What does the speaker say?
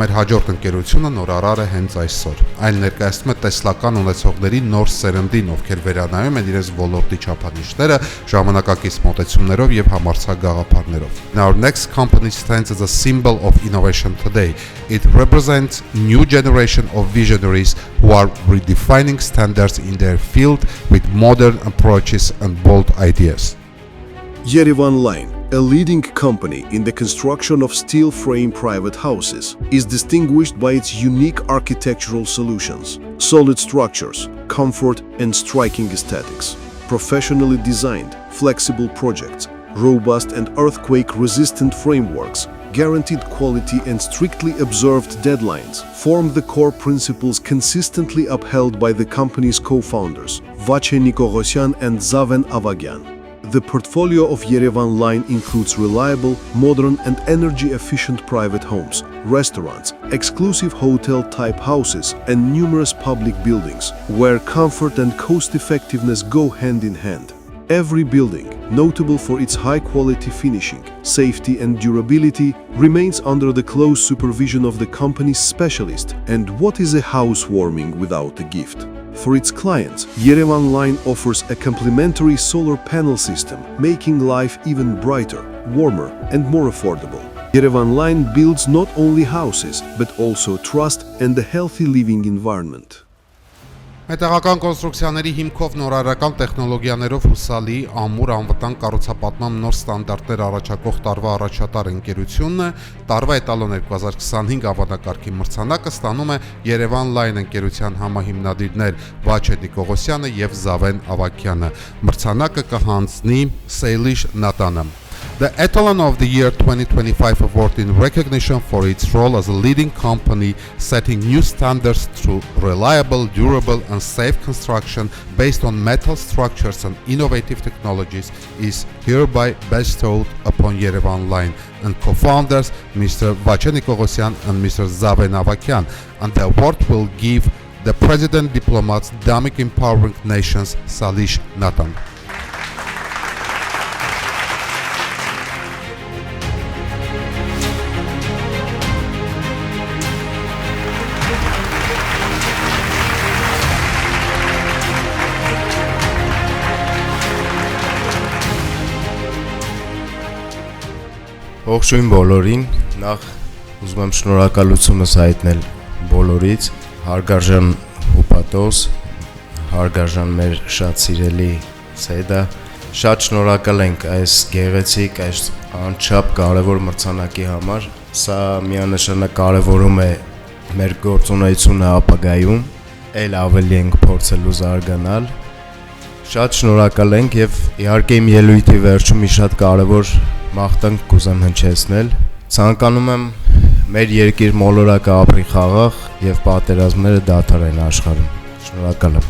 մեր հաջորդ ընկերությունը նորարար է հենց այսօր։ Այն ներկայացնում է տեսլական ունեցողների նոր սերնդին, ովքեր վերանայում են իրենց ոլորտի չափանիշները ժամանակակից մոտեցումներով եւ համարձակ գաղափարներով. Our next company stands as a symbol of innovation today. It represents new generation of visionaries who are redefining standards in their field with modern approaches and bold ideas. Yerevan Line, a leading company in the construction of steel frame private houses, is distinguished by its unique architectural solutions, solid structures, comfort and striking aesthetics, professionally designed, flexible projects, robust and earthquake-resistant frameworks, guaranteed quality and strictly observed deadlines form the core principles consistently upheld by the company's co-founders, Vache Nikogosyan and Zaven Avagyan. The portfolio of Yerevan Line includes reliable, modern and energy-efficient private homes, restaurants, exclusive hotel-type houses and numerous public buildings, where comfort and cost-effectiveness go hand in hand. Every building, notable for its high-quality finishing, safety and durability, remains under the close supervision of the company's specialist. And what is a housewarming without a gift? For its clients, Yerevan Line offers a complimentary solar panel system, making life even brighter, warmer and more affordable. Yerevan Line builds not only houses, but also trust and a healthy living environment. Մետաղական կոնստրուկցիաների հիմքով նորարարական տեխնոլոգիաներով հուսալի ամուր անվտանգ կառուցապատման նոր ստանդարտներ առաջարկող տարվա առաջատար ընկերությունն է, տարվա էտալոն 2025 անվանակարգի մրցանակը ստանում է Yerevan Line ընկերության համահիմնադիրներ Vache Nikogosyan եւ Zaven Avagyan-ը։ Մրցանակը կհանձնի Salish Nathan-ը։ The Etalon of the Year 2025 award in recognition for its role as a leading company setting new standards through reliable, durable and safe construction based on metal structures and innovative technologies is hereby bestowed upon Yerevan Line and co-founders Mr. Vache Nikogosyan and Mr. Zaven Avagyan, and the award will give the President Diplomat's Dynamic Empowering Nations Salish Nathan. Ողջույն բոլորին, նախ ուզում եմ շնորհակալությունս հայտնել բոլորից, հարգարժան հոպատոս, հարգարժան մեր շատ սիրելի Սեդա, շատ շնորհակալ ենք այս գեղեցիկ, այս անչափ կարևոր մրցանակի համար, սա միանշանակ կարևորում է մեր գործունեությունը ապագայում, ել ավելի ենք փորձելու զարգանալ, շատ շնորհակալ ենք եւ իհարկե իմ ելույթի վերջում մի շատ կարևոր մաղթանք կուզեմ հնչեցնել, ցանկանում եմ մեր երկիր մոլորակը ապրի խաղաղ եւ պատերազմները դադարեն աշխարհում։ Շնորհակալ եմ։